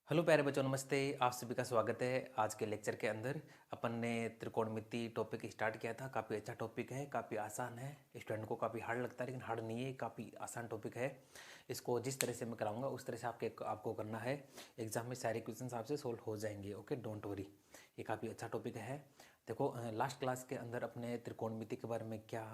Hello प्यारे बच्चों, नमस्ते। आप सभी का स्वागत है। आज के लेक्चर के अंदर अपन ने त्रिकोणमिति टॉपिक स्टार्ट किया था। काफ़ी अच्छा टॉपिक है, काफ़ी आसान है। स्टूडेंट को काफ़ी हार्ड लगता है लेकिन हार्ड नहीं है, काफ़ी आसान टॉपिक है। इसको जिस तरह से मैं कराऊंगा उस तरह से आपको करना है। एग्जाम में सारे क्वेश्चन आपसे सोल्व हो जाएंगे। Okay, don't worry. ये काफ़ी अच्छा टॉपिक है। देखो, लास्ट क्लास के अंदर अपने त्रिकोणमिति के बारे में क्या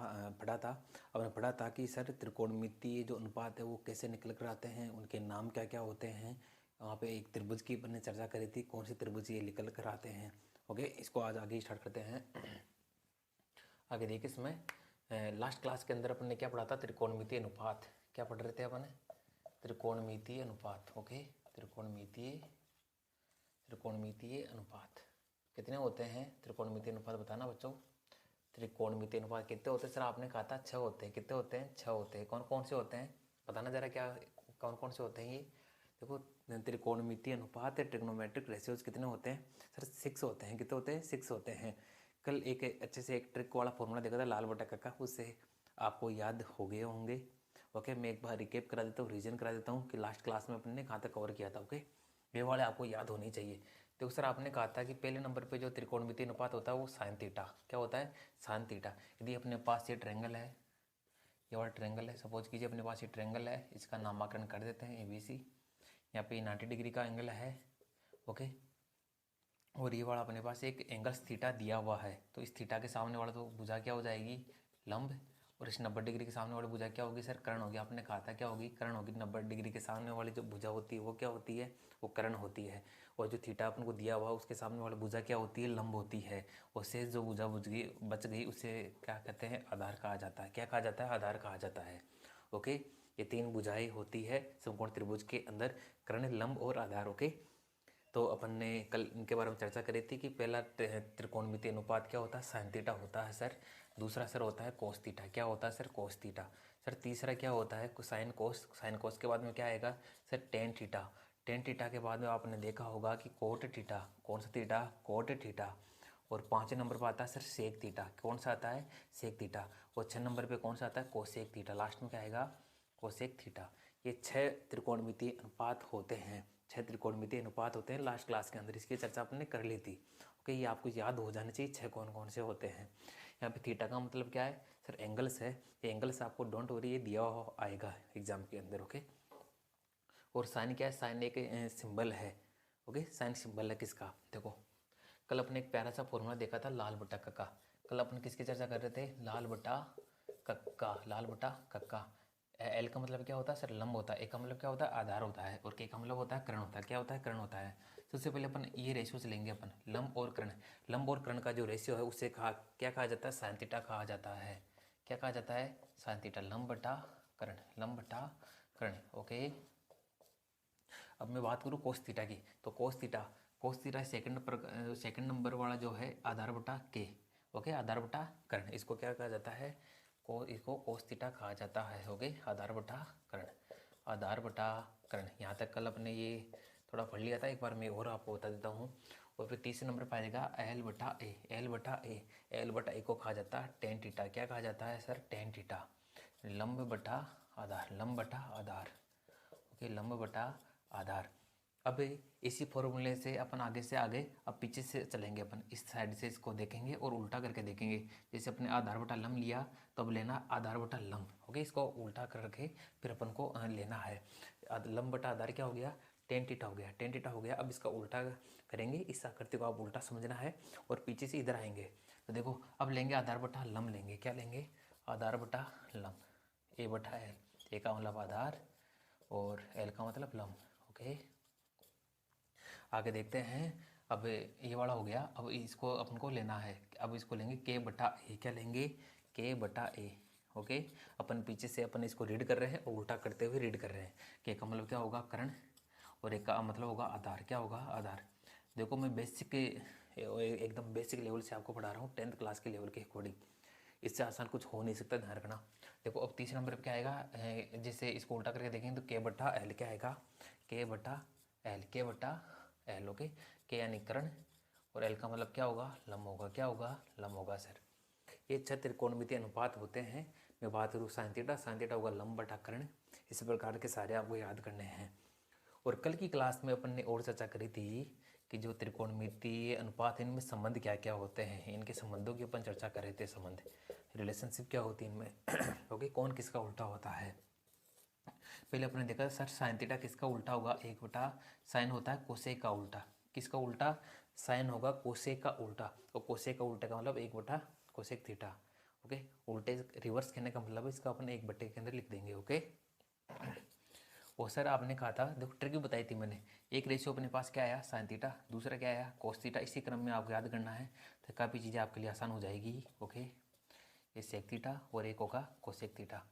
पढ़ा था। अपने पढ़ा था कि सर त्रिकोणमिति जो अनुपात है वो कैसे निकल कर आते हैं, उनके नाम क्या क्या होते हैं। वहाँ पे एक त्रिभुज की अपन ने चर्चा करी थी, कौन से त्रिभुज ये निकल कर आते हैं। ओके, इसको आज आगे स्टार्ट करते हैं। आगे देखिए, इसमें लास्ट क्लास के अंदर अपन ने क्या पढ़ा था, त्रिकोणमितीय अनुपात। क्या पढ़ रहे थे अपन? त्रिकोणमितीय अनुपात। ओके, त्रिकोणमितीय त्रिकोणमितीय अनुपात कितने होते हैं? त्रिकोणमितीय अनुपात बताना बच्चों। त्रिकोणमितीय अनुपात कितने होते हैं? सर आपने कहा था 6 होते हैं। कितने होते हैं? 6 होते हैं। कौन कौन से होते हैं बताना जरा, क्या कौन कौन से होते हैं ये। देखो, त्रिकोणमितीय अनुपात ट्रिग्नोमेट्रिक रेशियोज कितने होते हैं? सर 6 होते हैं। कितने होते हैं? 6 होते हैं। कल एक अच्छे से एक ट्रिक वाला फॉर्मूला देखा था, लाल बटा का, उससे आपको याद हो गए होंगे। ओके, मैं एक बार रिकेप करा देता हूँ, रिविजन करा देता हूँ कि लास्ट क्लास में अपन ने कहाँ तक कवर किया था। ओके, ये वाले आपको याद होनी चाहिए। देखो सर, आपने कहा था कि पहले नंबर पे जो त्रिकोणमितीय अनुपात होता है वो साइन थीटा। क्या होता है? Sine theta. यदि अपने पास ये ट्रायंगल है, ये वाला ट्रायंगल है, सपोज कीजिए अपने पास ये ट्रायंगल है, इसका नामकरण कर देते हैं ABC। यहाँ पे 90 डिग्री का एंगल है। ओके, और ये वाला अपने पास एक एंगल थीटा दिया हुआ है, तो इस थीटा के सामने वाला तो भुजा क्या हो जाएगी? लंब। और इस 90 डिग्री के सामने वाली भुजा क्या होगी? सर कर्ण होगी। आपने कहा था क्या होगी? कर्ण होगी। 90 डिग्री के सामने वाली जो भुजा होती है वो क्या होती है? वो कर्ण होती है। और जो थीटा अपन को दिया हुआ उसके सामने वाली भुजा क्या होती है? लंब होती है। और शेष जो भुजा बच गई उसे क्या कहते हैं? आधार कहा जाता है। क्या कहा जाता है? आधार कहा जाता है। ओके, ये 3 भुजाएं होती है समकोण त्रिभुज के अंदर, कर्ण, लंब और आधार। ओके, तो अपन ने कल इनके बारे में चर्चा करी थी कि पहला त्रिकोणमितीय अनुपात क्या होता है? साइन थीटा होता है सर। दूसरा सर होता है कोस थीटा। क्या होता है सर? Cos theta. सर तीसरा क्या होता है? Sine cos. साइन कोस के बाद में क्या आएगा? Sir tan theta. Tan theta के बाद में आपने देखा होगा कि कोट थीटा। कौन सा थीटा? Cot theta. और 5वें नंबर पर आता है सर सेक थीटा। कौन सा आता है? Sec theta. और 6 नंबर पे कौन सा आता है? Cosec theta. लास्ट में क्या आएगा? Cosec theta. ये 6 त्रिकोणमितीय अनुपात होते हैं। 6 त्रिकोणमितीय अनुपात होते हैं। लास्ट क्लास के अंदर इसकी चर्चा आपने कर ली थी। ओके, ये आपको याद हो जाने चाहिए 6 कौन कौन से होते हैं। यहाँ पे थीटा का मतलब क्या है? सर एंगल्स है। ये एंगल्स आपको डोंट वरी ये दिया हुआ आएगा एग्जाम के अंदर। ओके, और साइन क्या है? साइन एक सिंबल है। ओके, साइन सिंबल है किसका? देखो, कल अपने एक प्यारा सा फॉर्मूला देखा था, लाल बटा कक्का। कल अपन किसकी चर्चा कर रहे थे? लाल बटा कक्का। लाल बटा कक्का। एल का मतलब क्या होता है? सर लंब होता है। ए का मतलब क्या होता है? आधार होता है। और के का मतलब होता है कर्ण होता है। क्या होता है? कर्ण होता है। सबसे पहले अपन ये रेशियो से लेंगे अपन, लंब और कर्ण। लंब और कर्ण का जो रेशियो है उसे क्या कहा जाता है? साइन थीटा कहा जाता है। क्या कहा जाता है? Sine theta. लंब बटा कर्ण, लंब बटा कर्ण। ओके, अब मैं बात करूँ कोस थीटा की, तो कोस थीटा सेकंड नंबर वाला जो है आधार बटा के। ओके, आधार बटा कर्ण, इसको क्या कहा जाता है? इसको कोस थीटा कहा जाता है। ओके, आधार बटा कर्ण, आधार बटा कर्ण। यहाँ तक कल अपने ये थोड़ा पढ़ लिया था, एक बार मैं और आपको बता देता हूँ। और फिर तीसरे नंबर पर आएगा एल बटा ए। एल बटा ए, एल बटा ए को कहा जाता है टेन थीटा। क्या कहा जाता है सर? Tan theta. लंब बटा आधार, लंब बटा आधार। ओके, लंब बटा आधार। अब इसी फॉर्मूले से अपन आगे से आगे अब पीछे से चलेंगे, अपन इस साइड से इसको देखेंगे और उल्टा करके देखेंगे। जैसे अपने आधार बटा लंब लिया तो अब लेना आधार बटा लंब। ओके, इसको उल्टा करके फिर अपन को लेना है। लंब बटा आधार क्या हो गया? टेन थीटा हो गया। टेन थीटा हो गया। अब इसका उल्टा करेंगे, इस आकृति को आप उल्टा समझना है और पीछे से इधर आएंगे। तो देखो, अब लेंगे आधार बटा लंब लेंगे। क्या लेंगे? आधार बटा लंब। ए बटा एल। ए का मतलब आधार और एल का मतलब लंब। ओके, आगे देखते हैं। अब ये वाला हो गया। अब इसको अपन को लेना है, अब इसको लेंगे के बटा ए। क्या लेंगे? के बटा ए। ओके, अपन पीछे से अपन इसको रीड कर रहे हैं और उल्टा करते हुए रीड कर रहे हैं। के का मतलब क्या होगा? कर्ण, और एक का मतलब होगा आधार। क्या होगा? आधार। देखो, मैं बेसिक एकदम बेसिक लेवल से आपको पढ़ा रहा हूँ, 10th क्लास के लेवल के अकॉर्डिंग। इससे आसान कुछ हो नहीं सकता, ध्यान रखना। देखो, अब तीसरे नंबर पर क्या आएगा? जैसे इसको उल्टा करके देखेंगे तो के बटा एल। क्या आएगा? के बटा एल, के बटा एल। ओके, के यानी कर्ण और एल का मतलब क्या होगा? लंब होगा। क्या होगा? लंब होगा सर। ये 6 त्रिकोणमितीय अनुपात होते हैं। मैं बात करूँ साइन थीटा, साइन थीटा होगा लंब बटा कर्ण। इस प्रकार के सारे आपको याद करने हैं। और कल की क्लास में अपन ने और चर्चा करी थी कि जो त्रिकोणमितीय अनुपात है इनमें संबंध क्या क्या होते हैं, इनके संबंधों की अपन चर्चा कर रहे थे। संबंध रिलेशनशिप क्या होती है इनमें ओके, कौन किसका उल्टा होता है। पहले अपने देखा सर साइन थीटा किसका उल्टा होगा, 1/साइन होता है कोसेक का उल्टा। किसका उल्टा, साइन होगा कोसेक का उल्टा, और कोसेक का उल्टा का मतलब 1/कोसेक थीटा। ओके, उल्टे रिवर्स करने का मतलब इसका अपन 1/के अंदर लिख देंगे। ओके, और सर आपने कहा था, देखो ट्रिक भी बताई थी मैंने, एक रेशियो अपने पास क्या आया साइन थीटा, दूसरा क्या आया कोस थीटा। इसी क्रम में आपको याद करना है तो काफ़ी चीज़ें आपके लिए आसान हो जाएगी। ओके, ये सेक थीटा और एक होगा कोसेक थीटा।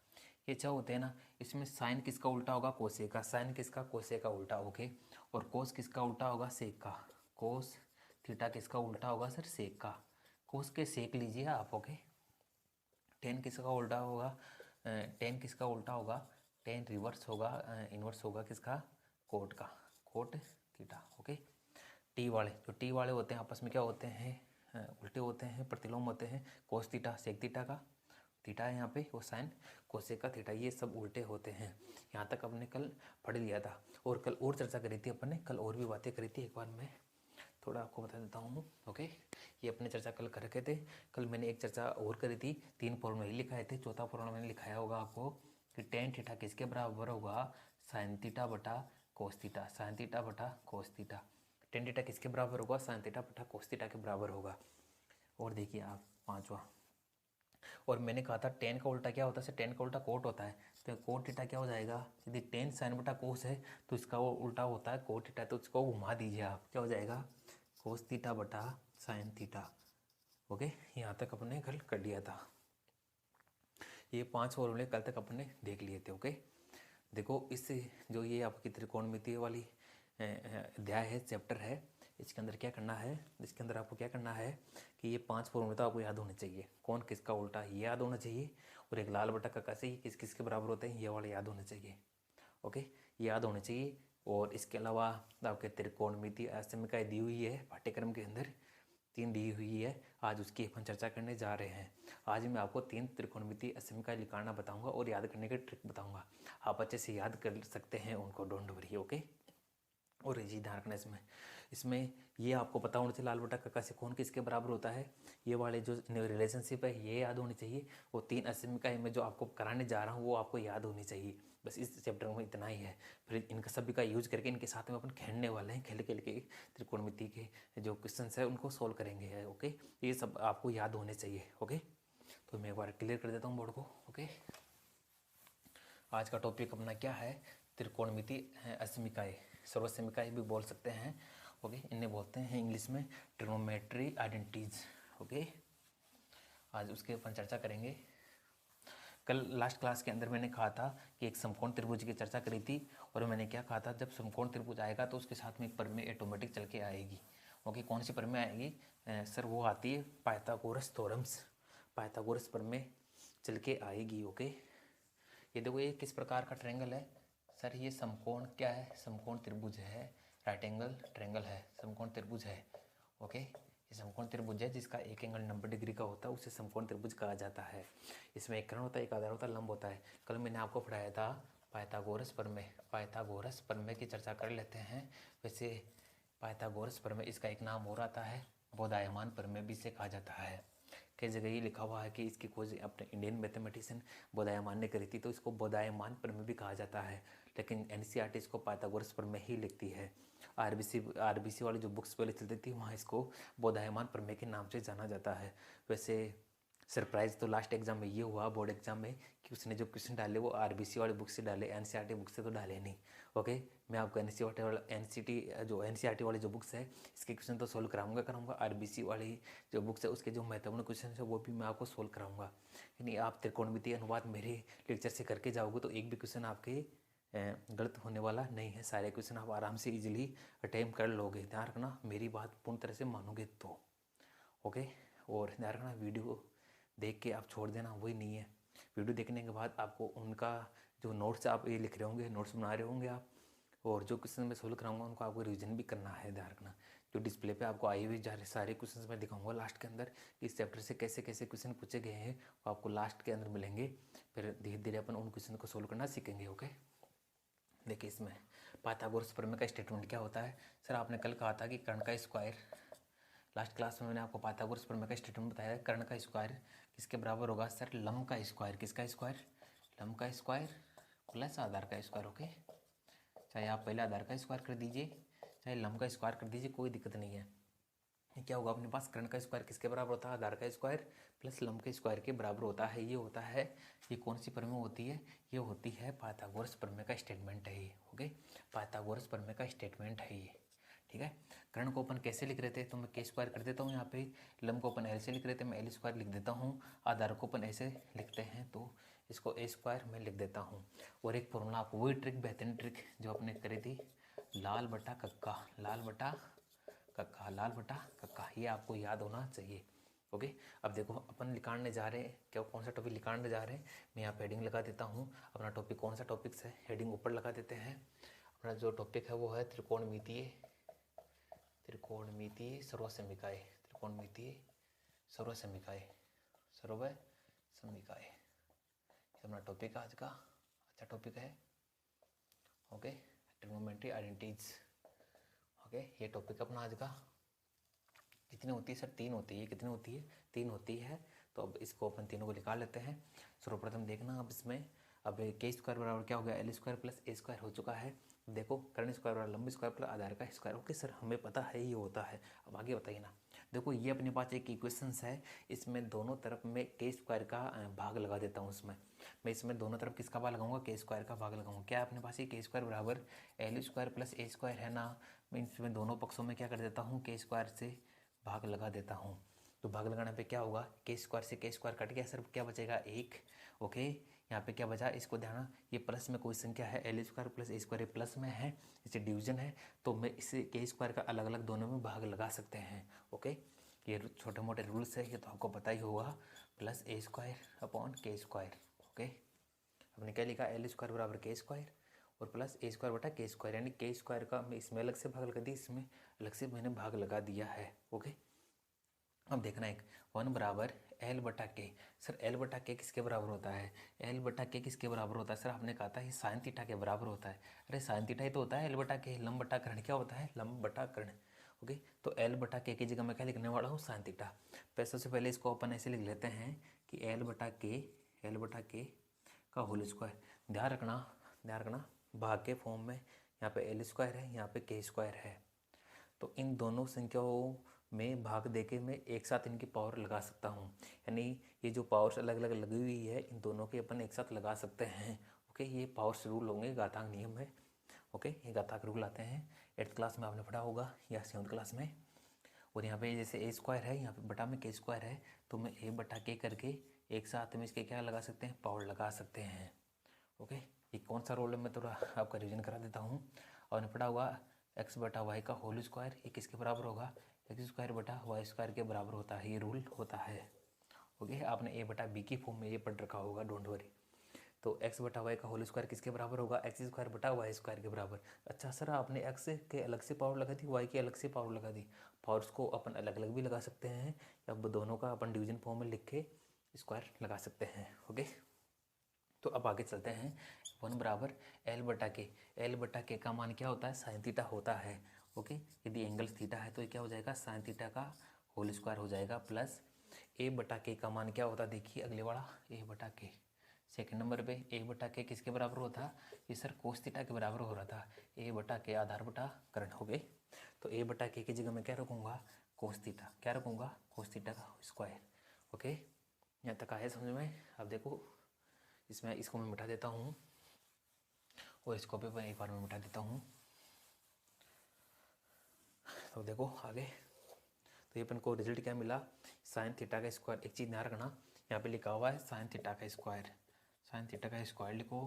ये क्या होते हैं ना, इसमें साइन किसका उल्टा होगा कोसेक का, साइन किसका कोसेक का उल्टा। ओके, और कोस किसका उल्टा होगा सेक का, कोस थीटा किसका उल्टा होगा सर सेक का। कोस के सेक लीजिए आप। ओके, टेन किसका उल्टा होगा, टेन किसका उल्टा होगा, टेन रिवर्स होगा, इन्वर्स होगा किसका कोट का, कोट थीटा। ओके, टी वाले, जो टी वाले होते हैं आपस में क्या होते हैं, उल्टे होते हैं, प्रतिलोम होते हैं। कोस थीटा सेक थीटा का थीटा है यहाँ पे, वो साइन कोसेक का थीटा, ये सब उल्टे होते हैं। यहाँ तक हमने कल पढ़ लिया था, और कल और चर्चा करी थी अपन ने, कल और भी बातें करी थी। एक बार मैं थोड़ा आपको बता देता हूँ। ओके, ये अपने चर्चा कल कर रखे थे। कल मैंने एक चर्चा और करी थी, 3 फॉर्मूले ही लिखाए थे, चौथा फॉर्मूला मैंने लिखाया होगा आपको कि टेन थीटा किसके बराबर होगा, साइन थीटा बटा कोस थीटा, साइन थीटा बटा कोस थीटा। टेन थीटा किसके बराबर होगा, साइन थीटा बटा कोस थीटा के बराबर होगा। और देखिए आप पाँचवा, और मैंने कहा था टेन का उल्टा क्या होता है, टेन का उल्टा कोट होता है, तो कोट थीटा क्या हो जाएगा, यदि टेन साइन बटा कोस है तो इसका वो उल्टा होता है कोट थीटा, तो इसको घुमा दीजिए आप, क्या हो जाएगा कोस थीटा बटा साइन थीटा। ओके, यहाँ तक अपने कल कर लिया था। ये 5 फॉर्मूले कल तक अपने देख लिए थे। ओके, देखो इस जो ये आपकी त्रिकोणमितीय वाली अध्याय है, चैप्टर है, इसके अंदर क्या करना है, इसके अंदर आपको क्या करना है कि ये 5 फॉर्मूले तो आपको याद होने चाहिए। कौन किसका उल्टा ये याद होना चाहिए, और एक लाल बटा का कैसे ये किस किस के बराबर होते हैं ये वाले याद होने चाहिए। ओके, ये याद होने चाहिए। और इसके अलावा आपके त्रिकोणमितीय असमीकाएँ दी हुई है पाठ्यक्रम के अंदर, 3 दी हुई है, आज उसकी अपन चर्चा करने जा रहे हैं। आज मैं आपको 3 त्रिकोणमितीय असमीकाएँ निकालना बताऊंगा और याद करने के ट्रिक बताऊंगा। आप अच्छे से याद कर सकते हैं उनको, डोंट वरी। ओके, और ये ध्यान रखना इसमें ये आपको पता होना चाहिए लाल बटा काका से कौन किसके बराबर होता है, ये वाले जो रिलेशनशिप है ये याद होनी चाहिए। वो 3 असमीकाएँ मैं जो आपको कराने जा रहा हूँ वो आपको याद होनी चाहिए। बस इस चैप्टर में इतना ही है, फिर इनका सभी का यूज करके इनके साथ में अपन खेलने वाले हैं, खेल के त्रिकोणमिति के जो क्वेश्चन है उनको सोल्व करेंगे। ओके, ये सब आपको याद होने चाहिए। ओके, तो मैं एक बार क्लियर कर देता हूँ बोर्ड को। ओके, आज का टॉपिक अपना क्या है, त्रिकोणमिति असमीकाएँ, सर्वसमीकाएँ भी बोल सकते हैं। ओके, इन्हें बोलते हैं इंग्लिश में ट्रिग्नोमेट्री आइडेंटिटीज। ओके, आज उसके अपन चर्चा करेंगे। कल लास्ट क्लास के अंदर मैंने कहा था कि एक समकोण त्रिभुज की चर्चा करी थी, और मैंने क्या कहा था, जब समकोण त्रिभुज आएगा तो उसके साथ में एक प्रमेय ऑटोमेटिक चल के आएगी। ओके, कौन सी प्रमेय आएगी सर, वो आती है पाइथागोरस थ्योरम्स, पाइथागोरस प्रमेय चल के आएगी। ओके, ये देखो ये किस प्रकार का ट्रायंगल है सर, ये समकोण क्या है, समकोण त्रिभुज है, राइट एंगल ट्रायंगल है, समकोण त्रिभुज है। ओके, ये समकोण त्रिभुज है जिसका एक एंगल 90 डिग्री का होता है, उसे समकोण त्रिभुज कहा जाता है। इसमें एक कर्ण होता है, एक आधार होता है, लंब होता है। कल मैंने आपको पढ़ाया था पाइथागोरस प्रमेय, पाइथागोरस प्रमेय की चर्चा कर लेते हैं। वैसे पाइथागोरस प्रमेय इसका एक नाम और आता है, बोधायमान प्रमेय भी इसे कहा जाता है। कई जगह ये लिखा हुआ है कि इसकी खोज अपने इंडियन मैथमेटिशियन बोधायमान ने करी थी, तो इसको बोधायमान प्रमेय भी कहा जाता है, लेकिन एनसीईआरटी इसको पाइथागोरस प्रमेय ही लिखती है। आरबीसी वाली जो बुक्स पहले चलती थी वहाँ इसको बोधायमान प्रमेय के नाम से जाना जाता है। वैसे सरप्राइज़ तो लास्ट एग्जाम में ये हुआ, बोर्ड एग्जाम में, कि उसने जो क्वेश्चन डाले वो आरबीसी वाली बुक से डाले, एनसीईआरटी बुक से तो डाले नहीं। ओके, मैं आपको एनसीईआरटी वाली जो बुक्स है इसके क्वेश्चन तो सोल्व कराऊंगा। आरबीसी वाली जो बुक्स है उसके जो महत्वपूर्ण क्वेश्चन है वो भी मैं आपको सोल्व कराऊंगा। यानी आप त्रिकोणमितीय अनुपात मेरे लेक्चर से करके जाओगे तो एक भी क्वेश्चन आपके गलत होने वाला नहीं है, सारे क्वेश्चन आप आराम से इजीली अटेम्प्ट कर लोगे। ध्यान रखना, मेरी बात पूर्ण तरह से मानोगे तो। ओके, और ध्यान रखना वीडियो देख के आप छोड़ देना वही नहीं है, वीडियो देखने के बाद आपको उनका जो नोट्स आप ये लिख रहे होंगे, नोट्स बना रहे होंगे आप, और जो क्वेश्चन मैं सोल्व कराऊंगा उनको आपको रिवीजन भी करना है। ध्यान रखना, जो डिस्प्ले पे आपको आई हुई जा रहे सारे क्वेश्चंस मैं दिखाऊंगा लास्ट के अंदर, इस चैप्टर से कैसे कैसे क्वेश्चन पूछे गए हैं वो आपको लास्ट के अंदर मिलेंगे। फिर धीरे धीरे अपन उन क्वेश्चन को सोल्व करना सीखेंगे। ओके, देखिए इसमें पाइथागोरस प्रमेय का स्टेटमेंट क्या होता है? सर आपने कल कहा था कि कर्ण का स्क्वायर, लास्ट क्लास में मैंने आपको पाइथागोरस प्रमेय का स्टेटमेंट बताया। कर्ण का स्क्वायर किसके बराबर होगा? सर लंब का स्क्वायर। किसका स्क्वायर? लंब का स्क्वायर प्लस आधार का स्क्वायर। ओके, चाहे आप पहले आधार का स्क्वायर कर दीजिए चाहे लंब का स्क्वायर कर दीजिए, कोई दिक्कत नहीं है। क्या होगा अपने पास? कर्ण का स्क्वायर किसके बराबर होता है? आधार का स्क्वायर प्लस लंब के स्क्वायर के बराबर होता है। ये होता है, ये कौन सी प्रमेय होती है? ये होती है पाइथागोरस प्रमेय का स्टेटमेंट है ये। ओके, पाइथागोरस प्रमेय का स्टेटमेंट है ये। ठीक है, कर्ण को अपन कैसे लिख रहे थे? तो मैं के स्क्वायर कर देता हूँ यहाँ पे। लंब को अपन एल से लिख रहे थे, मैं एल स्क्वायर लिख देता हूँ। आधार को अपन ऐसे लिखते हैं तो इसको ए स्क्वायर मैं लिख देता हूँ। और एक फॉर्मूला आपको, वही ट्रिक, बेहतरीन ट्रिक जो अपने करी थी, लाल बटा कक्का, लाल बटा कक्का, लाल बटा कक्का, ये आपको याद होना चाहिए। ओके, अब देखो अपन निकालने जा रहे हैं क्या, कौन सा टॉपिक निकालने जा रहे हैं। मैं यहाँ पे हेडिंग लगा देता हूँ। अपना टॉपिक कौन सा टॉपिक है, हेडिंग ऊपर लगा देते हैं। अपना जो टॉपिक है वो है त्रिकोणमितीय, त्रिकोणमितीय सर्वसमीकाय, त्रिकोणमितीय सर्वसमीकाय, सर्वसमीकाय, ये अपना टॉपिक है आज का। अच्छा टॉपिक है। Okay, trigonometry identities. ओके, ये टॉपिक अपना आज का। कितनी होती है सर? 3 होती है। कितनी होती है? 3 होती है। तो अब इसको अपन तीनों को निकाल लेते हैं। सर्वप्रथम देखना अब इसमें, अब के स्क्वायर बराबर क्या हो गया? एल स्क्वायर प्लस ए स्क्वायर हो चुका है। देखो कर्ण स्क्वायर बराबर लंब स्क्वायर प्लस आधार का स्क्वायर। ओके सर, हमें पता है ये होता है। अब आगे बताइए ना। देखो ये अपने पास एक इक्वेशंस है, इसमें दोनों तरफ में के स्क्वायर का भाग लगा देता हूँ। इसमें मैं इसमें दोनों तरफ किसका भाग लगाऊंगा? के स्क्वायर का भाग लगाऊंगा। क्या अपने पास ये के स्क्वायर बराबर एल स्क्वायर प्लस ए स्क्वायर है ना? मैं इसमें दोनों पक्षों में क्या कर देता हूँ? के स्क्वायर से भाग लगा देता हूँ। तो भाग लगाने पे क्या होगा? के स्क्वायर से के स्क्वायर कट गया सर, क्या बचेगा? 1। ओके, यहाँ पे क्या बचा? इसको ध्यान, ये प्लस में कोई संख्या है, एल स्क्वायर प्लस ए स्क्वायर प्लस में है, इसे डिवीजन है, तो मैं इसे के स्क्वायर का अलग अलग दोनों में भाग लगा सकते हैं। ओके, ये छोटे मोटे रूल्स है, ये तो आपको पता ही होगा। प्लस ए स्क्वायर अपॉन के स्क्वायर। ओके, हमने क्या लिखा? एल स्क्वायर बराबर के स्क्वायर और प्लस ए स्क्वायर बटा के स्क्वायर, यानी के स्क्वायर का मैं इसमें अलग से भाग लगा दी, इसमें अलग से मैंने भाग लगा दिया है। ओके, अब देखना एक 1 बराबर एल बटा के। सर एल बटा के किसके बराबर होता है? एल बटा के किसके बराबर होता है? सर आपने कहा था ये साइन थीटा के बराबर होता है। अरे साइन थीटा ही तो होता है एल बटा के। लंब बटा कर्ण क्या होता है? लंब बटा कर्ण। ओके, तो एल बटा के की जगह मैं क्या लिखने वाला हूँ? Sine theta. सबसे पहले इसको अपन ऐसे लिख लेते हैं कि एल बटा के, एल बटा के का होल स्क्वायर। ध्यान रखना भाग के फॉर्म में यहाँ पे एल स्क्वायर है, यहाँ पे के स्क्वायर है। तो इन दोनों संख्याओं में भाग देके मैं एक साथ इनकी पावर लगा सकता हूँ। यानी ये जो पावर्स अलग अलग लगी हुई है, इन दोनों के अपन एक साथ लगा सकते हैं। ओके, ये पावर्स रूल होंगे, घातांक नियम है। ओके, ये घातांक रूल आते हैं, 8th क्लास में आपने पढ़ा होगा या 7th क्लास में। और यहाँ पे जैसे ए स्क्वायर है, यहाँ पे बटा में के स्क्वायर है, तो मैं ए बटा के करके एक साथ में इसके क्या लगा सकते हैं? पावर लगा सकते हैं। ओके, ये कौन सा रोल है मैं थोड़ा आपका रिविजन करा देता हूँ। और पढ़ा हुआ एक्स बटा वाई का होल स्क्वायर, ये किसके बराबर होगा? एक्स स्क्वायर बटा वाई स्क्वायर के बराबर होता है, ये रूल होता है। ओके, आपने ए बटा बी की फॉर्म में ये पढ़ रखा होगा, डोंट वरी। तो एक्स बटा वाई का होल स्क्वायर किसके बराबर होगा? एक्स स्क्वायर बटा वाई स्क्वायर के बराबर। अच्छा सर, आपने एक्स के अलग से पावर लगा दी, वाई की अलग से पावर लगा दी। पावर्स को अपन अलग अलग भी लगा सकते हैं, अब दोनों का अपन डिवीजन फॉर्म में लिख के स्क्वायर लगा सकते हैं। ओके, तो अब आगे चलते हैं। 1 बराबर एल बटा के, एल बटा के का मान क्या होता है? साइन थीटा होता है। ओके, यदि एंगल थीटा है तो ये क्या हो जाएगा? साइन थीटा का होल स्क्वायर हो जाएगा, प्लस ए बटा के का मान क्या होता है? देखिए अगले वाला, ए बटा के सेकेंड नंबर पे ए बटा के किसके बराबर होता? ये सर कोस थीटा के बराबर हो रहा था। ए बटा के आधार बटा कर्ण हो गए, तो ए बटा के की जगह मैं क्या रखूँगा? Cos theta. क्या रखूँगा? कोस थीटा का स्क्वायर। ओके, यहाँ तक आया समझ में? अब देखो इसमें इसको मैं मिटा देता हूँ और इसको भी मैं एक बार में मिटा देता हूँ। तो देखो आगे, तो ये अपन को रिजल्ट क्या मिला? साइन थीटा का स्क्वायर। एक चीज़ ध्यान रखना, यहाँ पे लिखा हुआ है साइन थीटा का स्क्वायर, साइन थीटा का स्क्वायर लिखो।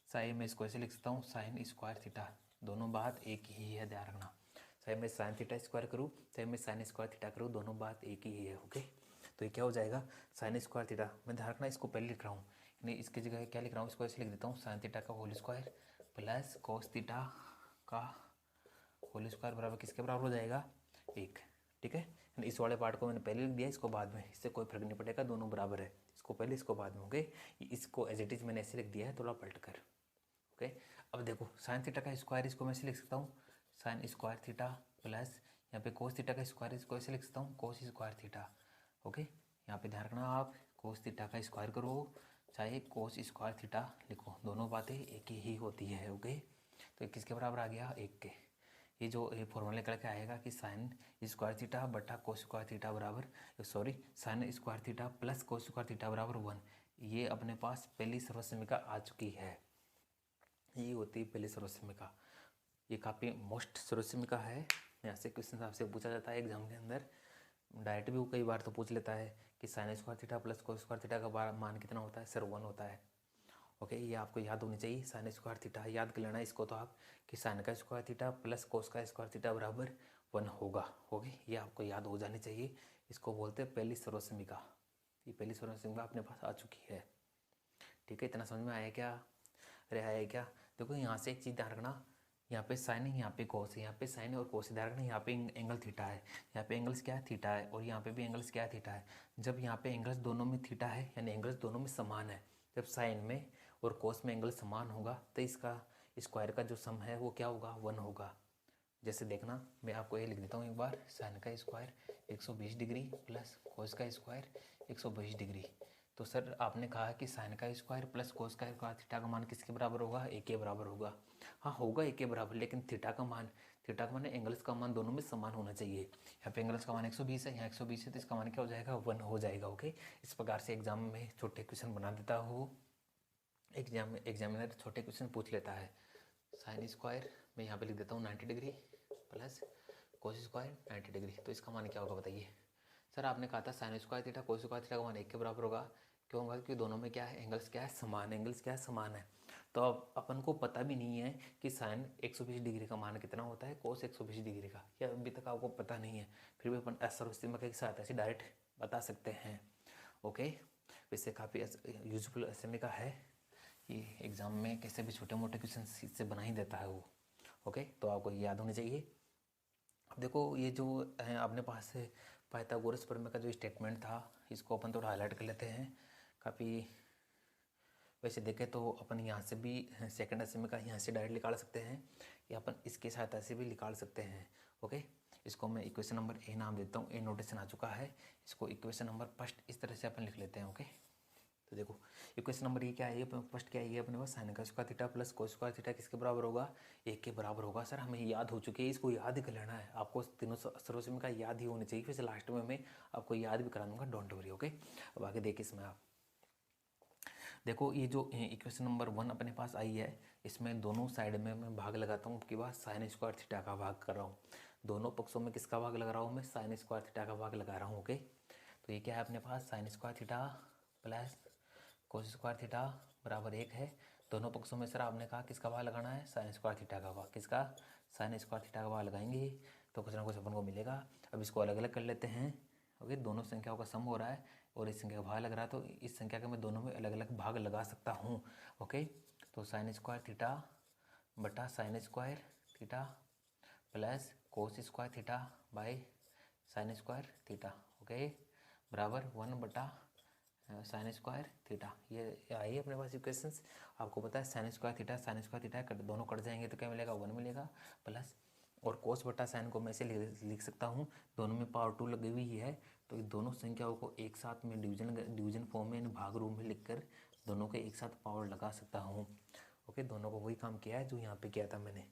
साइन में इसको ऐसे लिख सकता हूँ, साइन स्क्वायर थीटा, दोनों बात एक ही है, ध्यान रखना। चाहे मैं साइन थीटा स्क्वायर करूँ चाहे मैं साइन स्क्वायर थीटा करूँ, दोनों बात एक ही है। ओके, तो ये क्या हो जाएगा? Sign square theta. मैं ध्यान रखना इसको पहले लिख रहा हूँ, नहीं इसकी जगह क्या लिख रहा हूँ? इसको ऐसे लिख देता हूँ, साइन थीटा का whole square plus cos theta का होल स्क्वायर बराबर किसके बराबर हो जाएगा? 1। ठीक है, इस वाले पार्ट को मैंने पहले लिख दिया, इसको बाद में, इससे कोई फर्क नहीं पड़ेगा, दोनों बराबर है। इसको पहले इसको बाद में। ओके, इसको एज इट इज मैंने ऐसे लिख दिया है, थोड़ा पलट कर। ओके। अब देखो साइन थीटा का स्क्वायर इसको मैं ऐसे लिख सकता हूँ साइन स्क्वायर थीटा प्लस यहाँ पे कोस थीटा का स्क्वायर इसको ऐसे लिख सकता हूँ कोस स्क्वायर थीटा। ओके, यहाँ पे ध्यान रखना आप कोस थीटा का स्क्वायर करो चाहे कोस स्क्वायर थीटा लिखो, दोनों बातें एक ही होती है। ओके, तो ये किसके बराबर आ गया, एक के। ये जो ये फॉर्मूला निकल के आएगा कि साइन स्क्वायर थीटा बटा कोस स्क्वायर थीटा बराबर sign square theta plus cos square theta बराबर 1। ये अपने पास पहली सर्वसमीका आ चुकी है, ये होती है पहली सर्वसमीका। ये काफ़ी मोस्ट सर्वसमीका है, यहाँ से क्वेश्चन आपसे पूछा जाता है एग्जाम के अंदर, डायरेक्ट भी वो कई बार तो पूछ लेता है कि sign square theta plus cos square theta का मान कितना होता है, सर 1 होता है। ओके, ये आपको याद होनी चाहिए। साइन स्क्वायर थीटा याद कर लेना इसको तो आप कि साइन का स्क्वायर थीटा प्लस कोस का स्क्वायर थीटा बराबर 1 होगा। ओके, ये आपको याद हो जानी चाहिए। इसको बोलते हैं पहली सर्वसमीका। ये पहली सर्वसमीका अपने पास आ चुकी है। ठीक है, इतना समझ में आया क्या, अरे आया क्या। देखो यहाँ से एक चीज़ ध्यान रखना, यहाँ पे साइन है यहाँ पे कोस है, यहाँ पे साइन है और कोस है, ध्यान रखना यहाँ पे एंगल थीटा है, यहाँ पे एंगल्स क्या है, थीटा है, और यहाँ पे भी एंगल्स क्या है, थीटा है। जब यहाँ पे एंगल्स दोनों में थीटा है यानी एंगल्स दोनों में समान है, जब साइन में और कोस में एंगल समान होगा तो इसका स्क्वायर का जो सम है वो क्या होगा, 1 होगा। जैसे देखना मैं आपको ये लिख देता हूँ एक बार, साइन का स्क्वायर 120 डिग्री प्लस कोस का स्क्वायर 120 डिग्री। तो सर आपने कहा कि साइन का स्क्वायर प्लस कोस का स्क्वायर थीटा का मान किसके बराबर होगा, एक के बराबर होगा। हाँ होगा एक के बराबर, लेकिन थीटा का मान एंगल्स का मान दोनों में समान होना चाहिए। यहाँ पे एंगल्स का मान 120 है, यहाँ 120 है, तो इसका मान क्या हो जाएगा, 1 हो जाएगा। ओके, इस प्रकार से एग्जाम में छोटे क्वेश्चन बना देता हूँ, एग्जामिनर छोटे क्वेश्चन पूछ लेता है। साइन स्क्वायर मैं यहाँ पे लिख देता हूँ 90 degree plus cos square 90 degree, तो इसका मान क्या होगा बताइए। सर आपने कहा था sign square theta cos square theta का मान 1 के बराबर होगा, क्यों होगा, क्योंकि दोनों में क्या है, एंगल्स क्या है, समान, एंगल्स क्या है, समान है। तो अब अपन को पता भी नहीं है कि साइन 120 डिग्री का मान कितना होता है, कोस 120 डिग्री का, या अभी तक आपको पता नहीं है, फिर भी अपन सर्वसमीका के साथ ऐसे डायरेक्ट बता सकते हैं। ओके, वैसे काफ़ी यूजफुल समीका है, ये एग्ज़ाम में कैसे भी छोटे मोटे क्वेश्चन इससे बना ही देता है वो। ओके, तो आपको याद होनी चाहिए। अब देखो ये जो है अपने पास है पाइथागोरस प्रमेय का जो स्टेटमेंट था, इसको अपन थोड़ा हाईलाइट कर लेते हैं। काफ़ी वैसे देखें तो अपन यहाँ से भी सेकंड समीकरण का यहाँ से डायरेक्ट निकाल सकते हैं, या अपन इसके सहायता से भी निकाल सकते हैं। ओके, इसको मैं इक्वेशन नंबर ए नाम देता हूँ, ए नोटेशन आ चुका है, इसको इक्वेशन नंबर फर्स्ट इस तरह से अपन लिख लेते हैं। ओके, तो देखो इक्वेशन नंबर ये क्या है, फर्स्ट क्या है अपने पास, साइन का square theta plus cos square theta किसके बराबर होगा, 1 के बराबर होगा। सर हमें याद हो चुकी है, इसको याद ही कर लेना है आपको, तीनों सर्वसमीका याद ही होनी चाहिए, फिर से लास्ट में मैं आपको याद भी करा दूंगा, डोंट वरी। ओके, अब आगे देखिए इसमें आप देखो ये जो इक्वेशन नंबर 1 अपने पास आई है, इसमें दोनों साइड में मैं भाग लगाता हूँ, आपके पास साइन स्क्वायर थीटा का भाग कर रहा हूँ, दोनों पक्षों में किसका भाग लगा रहा हूँ मैं, साइन स्क्वायर थीटा का भाग लगा रहा हूँ। ओके, तो ये क्या है अपने पास, sine square theta plus cos square theta बराबर 1 है। दोनों पक्षों में सर आपने कहा किसका भाग लगाना है, साइन स्क्वायर थीटा का भाग, किसका, साइन स्क्वायर थीटा का भाग लगाएंगे तो कुछ ना कुछ अपन को मिलेगा। अब इसको अलग अलग कर लेते हैं। ओके, दोनों संख्याओं का सम हो रहा है और इस संख्या का भाग लग रहा है, तो इस संख्या के मैं दोनों में अलग अलग भाग लगा सकता हूँ। ओके, तो साइन स्क्वायर थीटा बटा sign square theta plus cos square theta by sine square theta, okay, बराबर 1 बटा साइन स्क्वायर थीटा। ये आई अपने पास इक्वेशंस, आपको पता है साइन स्क्वायर थीटा दोनों कट जाएंगे तो क्या मिलेगा, 1 मिलेगा, प्लस और कोस बटा साइन को मैं ऐसे लिख सकता हूँ, दोनों में पावर 2 लगी हुई है, तो दोनों संख्याओं को एक साथ में डिवीजन फॉर्म में भाग रूप में लिखकर दोनों के एक साथ पावर लगा सकता हूँ। ओके, दोनों को वही काम किया है जो यहाँ पे किया था मैंने,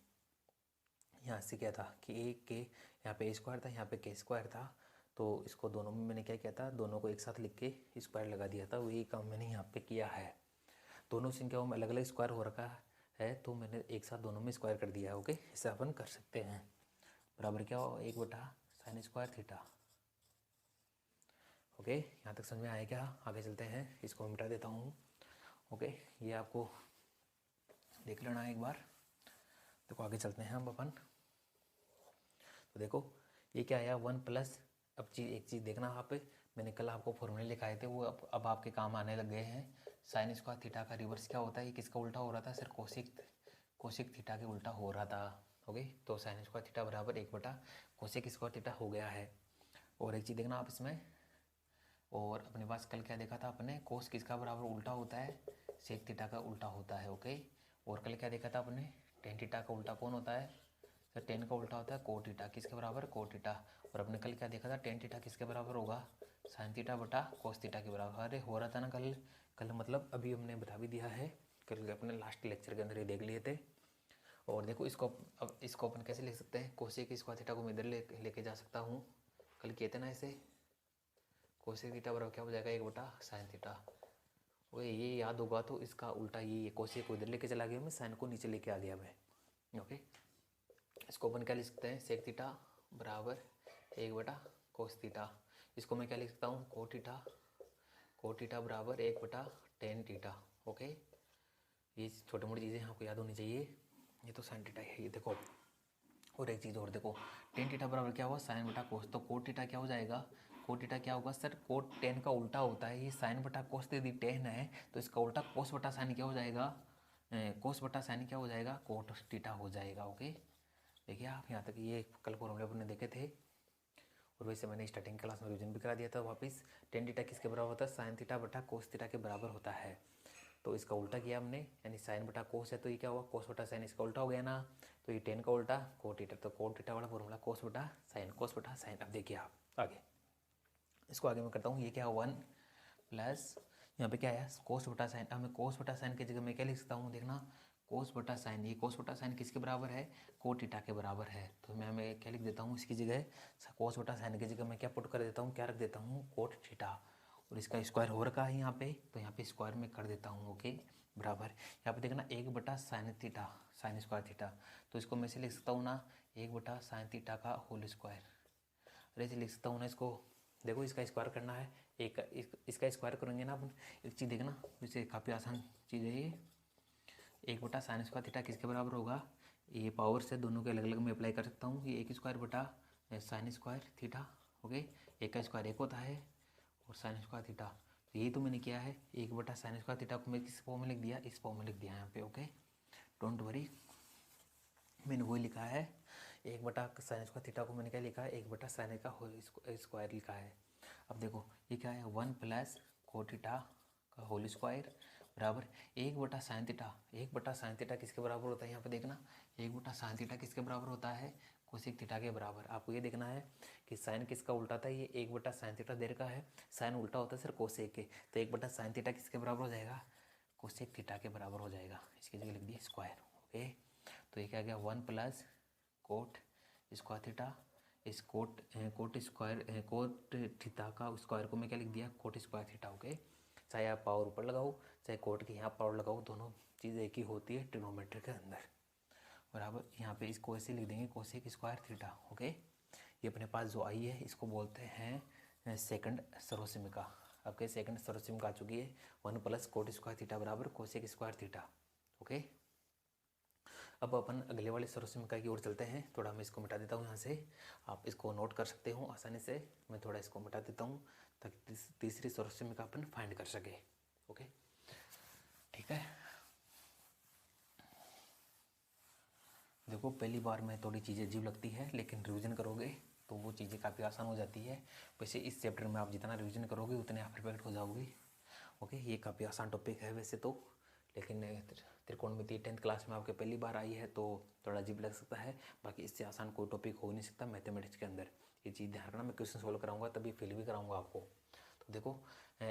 यहाँ से क्या था कि एक के यहाँ पे ए स्क्वायर था, यहाँ पे के स्क्वायर था, तो इसको दोनों में मैंने क्या किया था, दोनों को एक साथ लिख के स्क्वायर लगा दिया था, वही काम मैंने यहाँ पे किया है। दोनों संख्याओं में अलग अलग स्क्वायर हो रखा है तो मैंने एक साथ दोनों में स्क्वायर कर दिया है। ओके, इसे अपन कर सकते हैं, बराबर क्या हो, 1 बटा साइन स्क्वायर थीटा। ओके, यहाँ तक समझ में आया क्या, आगे चलते हैं, इसको मिटा देता हूँ। ओके, ये आपको देख लेना है एक बार, देखो आगे चलते हैं हम अपन। तो देखो ये क्या आया, 1 प्लस, अब एक चीज़ देखना आप, मैंने कल आपको फॉर्मूले लिखाए थे वो अब आपके काम आने लग गए हैं। साइन स्क्वायर थीटा का रिवर्स क्या होता है, ये किसका उल्टा हो रहा था सर, कोशिक थीटा के उल्टा हो रहा था। ओके, तो साइन स्क्वायर थीटा बराबर 1 बटा कोशिक स्क्वायर थीटा हो गया है। और एक चीज़ देखना आप इसमें, और अपने पास कल क्या देखा था अपने, कोस किसका बराबर उल्टा होता है, सेक थीटा का उल्टा होता है। ओके, और कल क्या देखा था आपने, टेन थीटा का उल्टा कौन होता है सर, टेन का उल्टा होता है कोट थीटा, किसके बराबर, कोट थीटा। और अपने कल क्या देखा था, टेन थीटा किसके बराबर होगा, साइन थीटा बटा कोस थीटा के बराबर। अरे हो रहा था ना कल, कल मतलब अभी हमने बता भी दिया है, कल अपने लास्ट लेक्चर के अंदर ये देख लिए थे। और देखो इसको, अब इसको अपन कैसे लिख सकते हैं, कोसेक स्क्वायर थीटा को मैं इधर लेके जा सकता हूँ, कल कहते ना ऐसे, कोसेक थीटा बराबर क्या हो जाएगा, 1 बटा साइन थीटा। वो ये याद होगा तो इसका उल्टा ये कोसेक को इधर लेके चला गया मैं, साइन को नीचे लेके आ गया मैं। ओके, इसको अपन क्या लिख सकते हैं, सेक थीटा बराबर 1 बटा कोस थीटा। इसको मैं क्या लिख सकता हूँ, कोट थीटा बराबर 1 बटा टेन थीटा। ओके, ये छोटी मोटी चीज़ें आपको याद होनी चाहिए। ये तो साइन थीटा है, ये देखो। और एक चीज़ और देखो, टेन थीटा बराबर क्या हुआ, साइन बटा कोस। तो कोट थीटा क्या हो जाएगा, कोट थीटा क्या होगा सर, कोट टेन का उल्टा होता है, ये साइन बटा कोस दे दी, टेन है तो इसका उल्टा कोस बटा साइन क्या हो जाएगा, कोस बटा साइन क्या हो जाएगा, कोट थीटा हो जाएगा। ओके, देखिए आप यहाँ तक ये कल फॉर्मूले अपने देखे थे, और वैसे मैंने स्टार्टिंग क्लास में रिविजन भी करा दिया था वापस। टेन थीटा किसके बराबर होता है, साइन थीटा बटा कोस थीटा के बराबर होता है। तो इसका उल्टा किया हमने, यानी साइन बटा कोस है तो ये क्या हुआ, कोस बटा साइन, इसका उल्टा हो गया ना, तो ये टेन का उल्टा कोट थीटा, तो कोट थीटा वाला फॉर्मूला कोस बटा साइन, कोस बटा साइन। अब देखिए आप आगे, इसको आगे मैं करता हूँ, ये क्या हुआ 1 प्लस यहाँ पे क्या है, कोस बटा साइन। अब मैं कोस बटा साइन की जगह मैं क्या लिख सकता हूँ, देखना कोस बटा साइन, ये कोस बटा साइन किसके बराबर है, कोट थीटा के बराबर है। तो मैं क्या लिख देता हूँ इसकी जगह, कोस बटा साइन की जगह मैं क्या पुट कर देता हूँ, क्या रख देता हूँ, कोट थीटा। और इसका स्क्वायर हो रखा है यहाँ पे, तो यहाँ पे स्क्वायर में कर देता हूँ। ओके, बराबर यहाँ पे देखना 1 बटा sine theta, sign square theta, तो इसको मैं से लिख सकता हूँ ना 1 बटा साइन थीटा का होल स्क्वायर। अरे ऐसे लिख सकता हूँ ना इसको, देखो इसका स्क्वायर करना है, इसका स्क्वायर करेंगे ना अपन, एक चीज़ देखना, वैसे काफ़ी आसान चीज़ है ये। 1 बटा साइन स्क्वायर थीटा किसके बराबर होगा, ये पावर से दोनों के अलग अलग में अप्लाई कर सकता हूँ, ये 1 स्क्वायर बटा साइन स्क्वायर थीटा। ओके, एक का स्क्वायर 1 होता है, और साइन स्क्वायर थीटा, तो यही तो मैंने किया है, 1 बटा साइन स्क्वायर थीटा को मैं किस फॉर्म में लिख दिया, इस फॉर्म में लिख दिया यहाँ पे। ओके, डोंट वरी, मैंने वही लिखा है, 1 बटा साइन स्क्वायर थीटा को मैंने क्या लिखा है, 1 बटा साइन का होल स्क्वायर लिखा है। अब देखो ये क्या है, 1 प्लस कोट थीटा का होल स्क्वायर बराबर 1 बटा साइन थीटा। 1 बटा साइन थीटा किसके बराबर होता है, यहाँ पे देखना 1 बटा साइन थीटा किसके बराबर होता है, कोसेक थीटा के बराबर। आपको ये देखना है कि साइन किसका उल्टा था, ये 1 बटा साइन थीटा दे रखा है, साइन उल्टा होता है सर कोसेक के, तो 1 बटा साइन थीटा किसके बराबर हो जाएगा, कोसेक थीटा के बराबर हो जाएगा। इसकी जगह लिख दिए स्क्वायर। ओके, तो ये क्या गया, 1 प्लस कोट स्क्वायर थीटा, इस कोट स्क्वायर कोट थीटा का स्क्वायर को मैं क्या लिख दिया, कोट स्क्वायर थीटा। ओके, चाहे आप पावर ऊपर लगाओ चाहे कोट की यहाँ पावर लगाओ, दोनों चीज़ एक ही होती है ट्रिग्नोमेट्री के अंदर, बराबर। यहाँ पे इसको ऐसे लिख देंगे, कोसेक स्क्वायर थीटा। ओके, ये अपने पास जो आई है इसको बोलते हैं सेकंड सर्वसमीका। आपके सेकंड सर्वसमीका आ चुकी है, 1 प्लस कोट स्क्वायर थीटा बराबर कोसेक स्क्वायर थीटा। ओके, अब अपन अगले वाले सर्वसमीका की ओर चलते हैं। थोड़ा मैं इसको मिटा देता हूँ यहाँ से, आप इसको नोट कर सकते हो आसानी से, मैं थोड़ा इसको मिटा देता हूँ ताकि तीसरी सर्वसमीका अपन फाइंड कर सके। ओके, ठीक है। देखो पहली बार में थोड़ी चीज़ें अजीब लगती है, लेकिन रिवीजन करोगे तो वो चीज़ें काफ़ी आसान हो जाती है। वैसे इस चैप्टर में आप जितना रिवीजन करोगे उतने आप परफेक्ट हो जाओगे। ओके, ये काफ़ी आसान टॉपिक है वैसे तो, लेकिन त्रिकोणमिति 10th क्लास में आपके पहली बार आई है तो थोड़ा अजीब लग सकता है। बाकी इससे आसान कोई टॉपिक हो नहीं सकता मैथमेटिक्स के अंदर, ये चीज़ ध्यान रखना। मैं क्वेश्चन सोल्व कराऊंगा तभी फिल भी कराऊंगा आपको। तो देखो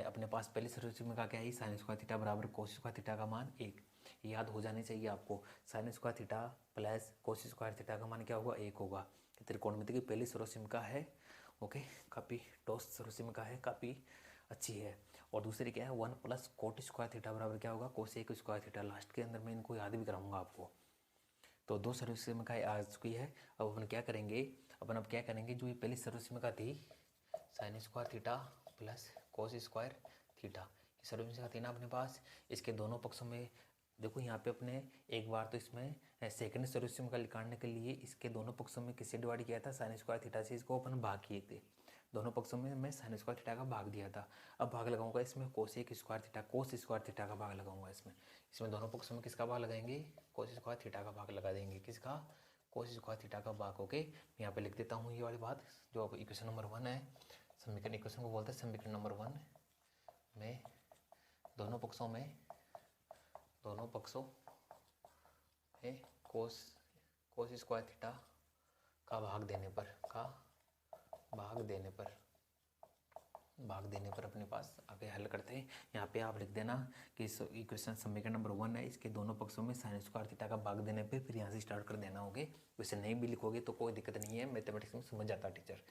अपने पास पहली सर्वसमीका क्या है, साइन स्क्वायर थीटा बराबर कोस स्क्वायर थीटा का मान 1, याद हो जानी चाहिए आपको। Sign square theta plus cos square theta का मान क्या होगा, 1 होगा। त्रिकोणमिति की पहली सर्वसमीका है। ओके, काफ़ी टॉस सर्वसमीका है, काफ़ी अच्छी है। और दूसरी क्या है, 1 प्लस कोट स्क्वायर थीटा बराबर क्या होगा, कोसेक स्क्वायर थीटा। लास्ट के अंदर मैं इनको याद भी कराऊंगा आपको। तो 2 सर्वसमीका आ चुकी है। अब अपन क्या करेंगे, अब क्या करेंगे, जो ये पहली सर्वसमीका थी sign square theta plus cos square theta, ये सर्वसमीका थी ना अपने पास, इसके दोनों पक्षों में देखो यहाँ पे अपने एक बार तो इसमें सेकंड सर्वसमीका निकालने के लिए इसके दोनों पक्षों में किससे डिवाइड किया था, साइन स्क्वायर थीटा से इसको अपन भाग किए थे। दोनों पक्षों में मैं साइन स्क्वायर थीटा का भाग दिया था। अब भाग लगाऊंगा इसमें कोसेक स्क्वायर थीटा, कोस स्क्वायर थीटा का भाग लगाऊंगा इसमें दोनों पक्षों में किसका भाग लगाएंगे, कोस स्क्वायर थीटा का भाग लगा देंगे, किसका, कोस स्क्वायर थीटा का भाग। ओके, मैं यहाँ पे लिख देता हूँ ये वाली बात, जो इक्वेशन नंबर 1 है, समीकरण इक्वेशन को बोलते हैं समीकरण नंबर 1 में दोनों पक्षों है कोस स्क्वायर थीटा का भाग देने पर अपने पास आगे हल करते हैं। यहाँ पे आप लिख देना कि इस इक्वेशन समीकरण नंबर 1 है, इसके दोनों पक्षों में साइन स्क्वायर थीटा का भाग देने पे फिर यहाँ से स्टार्ट कर देना होगे। वैसे नहीं भी लिखोगे तो कोई दिक्कत नहीं है, मैथमेटिक्स में समझ जाता है टीचर।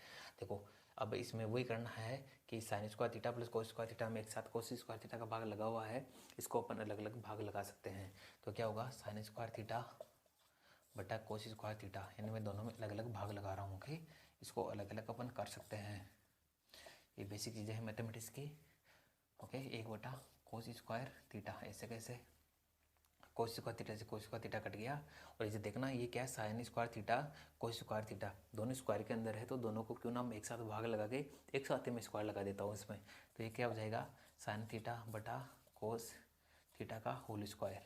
देखो अब इसमें वही करना है कि sign square theta plus cos square theta में एक साथ कोस स्क्वायर थीटा का भाग लगा हुआ है, इसको अपन अलग अलग भाग लगा सकते हैं। तो क्या होगा, साइन स्क्वायर थीटा बटा कोस स्क्वायर थीटा, यानी मैं दोनों में अलग अलग भाग लगा रहा हूँ कि इसको अलग अलग अपन कर सकते हैं। ये बेसिक चीज़ें हैं मैथमेटिक्स की। ओके, 1 बटा कोस स्क्वायर थीटा, ऐसे कैसे कोस स्क्वायर थीटा से कोस स्क्वायर थीटा कट गया। और इसे देखना ये क्या है, sign square theta cos square theta दोनों स्क्वायर के अंदर है, तो दोनों को क्यों ना हम एक साथ भाग लगा के एक साथ ही मैं स्क्वायर लगा देता हूँ इसमें। तो ये क्या हो जाएगा, साइन थीटा बटा कोस थीटा का होल स्क्वायर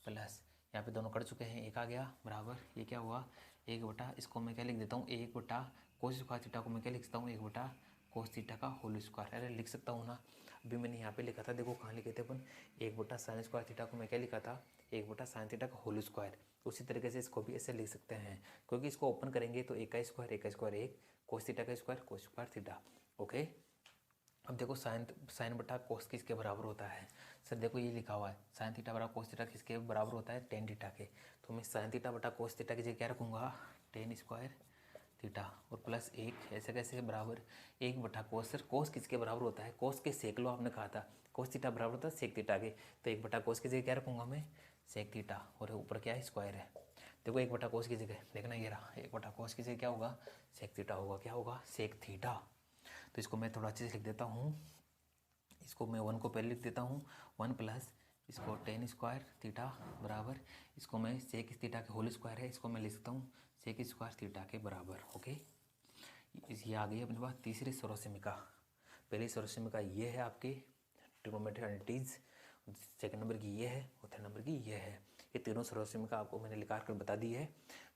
प्लस यहाँ पे दोनों कट चुके हैं, एक आ गया बराबर ये क्या हुआ 1 बटा, इसको मैं क्या लिख देता हूँ 1 बटा कोस स्क्वायर थीटा को मैं क्या लिख सकता हूँ 1 बटा कोस थीटा का होल स्क्वायर। अरे लिख सकता हूँ ना, अभी मैंने यहाँ पे लिखा था, देखो कहाँ लिखे थे अपन, 1 बटा साइन स्क्वायर थीटा को मैं क्या लिखा था 1 बटा साइन थीटा का होल स्क्वायर। उसी तरीके से इसको भी ऐसे लिख सकते हैं, क्योंकि इसको ओपन करेंगे तो 1 कोस थीटा का स्क्वायर कोस स्क्वायर थीटा। ओके, अब देखो साइन बटा कोस किसके बराबर होता है। सर देखो ये लिखा हुआ है साइन थीटा बराबर कोस थीटा किसके बराबर होता है, टेन थीटा के। तो मैं साइन थीटा बटा कोस थीटा की जगह क्या रखूँगा, टेन स्क्वायर थीटा और प्लस 1, ऐसे कैसे बराबर 1 बटा कोस। सर कोस किसके बराबर होता है, कोस के सेक लो, आपने कहा था कोस थीटा बराबर होता है सेक थीटा के। तो 1 बटा कोस की जगह क्या रखूँगा मैं, सेक थीटा, और ऊपर क्या है स्क्वायर है। देखो 1 बटा कोस की जगह देखना ये रहा, 1 बटा कोस की जगह क्या होगा, सेक थीटा होगा, क्या होगा सेक थीटा। तो इसको मैं थोड़ा अच्छे से लिख देता हूँ, इसको मैं 1 को पहले लिख देता हूँ, 1 प्लस इसको टेन स्क्वायर थीटा बराबर, इसको मैं सेक थीटा के होल स्क्वायर है, इसको मैं लिख सकता हूँ सेक स्क्वायर थीटा के बराबर। ओके, ये आ गई अपने पास तीसरी सर्वसमीका। पहली सर्वसमीका ये है आपकी ट्रिग्नोमेट्रिक आइडेंटिटीज, सेकंड नंबर की ये है और थर्ड नंबर की ये है। ये तीनों सर्वसमीका आपको मैंने लिखा कर बता दी है।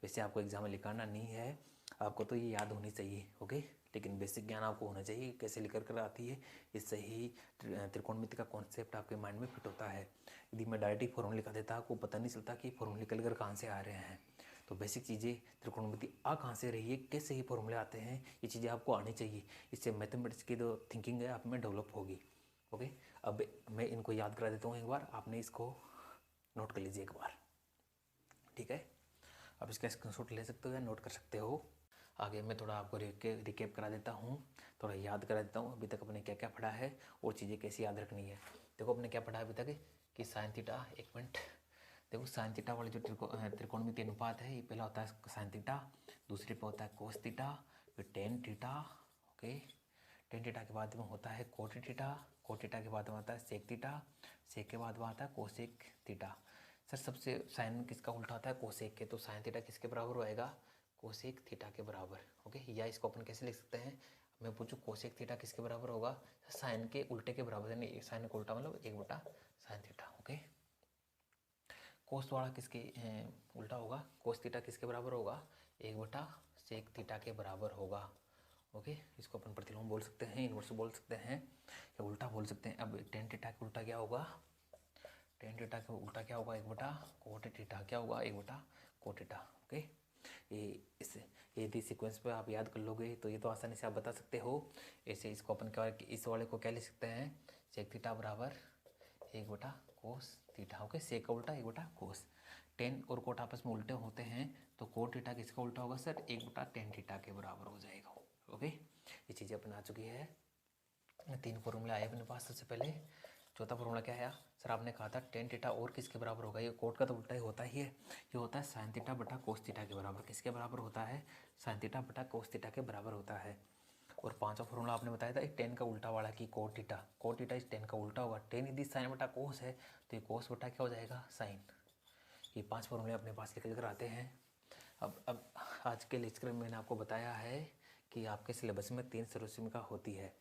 वैसे आपको एग्जाम में लिखाना नहीं है, आपको तो ये याद होनी चाहिए। ओके, लेकिन बेसिक ज्ञान आपको होना चाहिए कैसे लिख कर आती है, इससे ही त्रिकोणमिति का कॉन्सेप्ट आपके माइंड में फिट होता है। यदि मैं डायरेक्ट ही फॉर्मूला लिखा देता, आपको पता नहीं चलता कि फॉर्मूला निकल कर कहाँ से आ रहे हैं। तो बेसिक चीज़ें त्रिकोणमिति आ कहाँ से रही है, कैसे ही फॉर्मूले आते हैं, ये चीज़ें आपको आनी चाहिए। इससे मैथमेटिक्स की जो थिंकिंग है आप में डेवलप होगी। ओके, अब मैं इनको याद करा देता हूँ एक बार, आपने इसको नोट कर लीजिए एक बार, ठीक है। आप इसका स्क्रीनशॉट ले सकते हो या नोट कर सकते हो। आगे मैं थोड़ा आपको रिकेप करा देता हूँ, थोड़ा याद करा देता हूँ अभी तक अपने क्या क्या पढ़ा है और चीज़ें कैसी याद रखनी है। देखो अपने क्या पढ़ा है अभी तक कि साइन थीटा, एक मिनट, देखो साइन थीटा वाले जो त्रिकोणमितीय अनुपात है, ये पहला होता है साइन थीटा, दूसरे पे होता है कोस थीटा, फिर tan theta. Okay, tan theta के बाद में होता है कोट थीटा, कोट थीटा के बाद में आता है सेक थीटा, सेक के बाद में आता है कोसेक थीटा। सर सबसे साइन किसका उल्टा होता है, कोसेक के, तो साइन थीटा किसके बराबर होएगा, कोसेक थीटा के बराबर। ओके, या इसको अपन कैसे लिख सकते हैं, मैं पूछूं कोसेक थीटा किसके बराबर होगा, साइन के उल्टे के बराबर, यानी साइन का उल्टा मतलब 1 बटा साइन थीटा। ओके, कोस वाला किसके उल्टा होगा, कोस थीटा किसके बराबर होगा, 1 बटा सेक थीटा के बराबर होगा। ओके, इसको अपन प्रतिलोम बोल सकते हैं, इनवर्स बोल सकते हैं या उल्टा बोल सकते हैं। अब टेन थीटा के उल्टा क्या होगा, टेन थीटा का उल्टा क्या होगा, 1 बटा कोट थीटा, क्या होगा 1 बटा कोट थीटा। ओके, ये यदि सीक्वेंस पे आप याद कर लोगे तो ये तो आसानी से आप बता सकते हो। ऐसे इसको अपन क्या, इस वाले को क्या लिख सकते हैं, सेक थीटा बराबर 1 बटा कोस थीटा। ओके, सेक का उल्टा 1 बटा कोस, टेन और कोट आपस में उल्टे होते हैं तो कोट थीटा किसका उल्टा होगा सर, 1 बटा टेन थीटा के बराबर हो जाएगा। ओके, ये चीज़ें अपन आ चुकी है। 3 फॉर्मूले आए अपने पास। सबसे पहले चौथा फॉर्मूला क्या है सर, आपने कहा था टेन थीटा और किसके बराबर होगा, ये कोट का तो उल्टा ही होता ही है, ये होता है साइन थीटा बटा कोस थीटा के बराबर। किसके बराबर होता है, साइन थीटा बटा कोस थीटा के बराबर होता है। और पांचवा फॉर्मूला आपने बताया था टेन का उल्टा वाला कि कोट थीटा इस टेन का उल्टा होगा, टेन यदि साइन बटा कोस है तो ये कोस बटा क्या हो जाएगा, साइन। ये 5 फॉर्मूले अपने पास लिख कर आते हैं। अब आज के लेक्चर में मैंने आपको बताया है कि आपके सिलेबस में 3 सर्वसमीका होती है।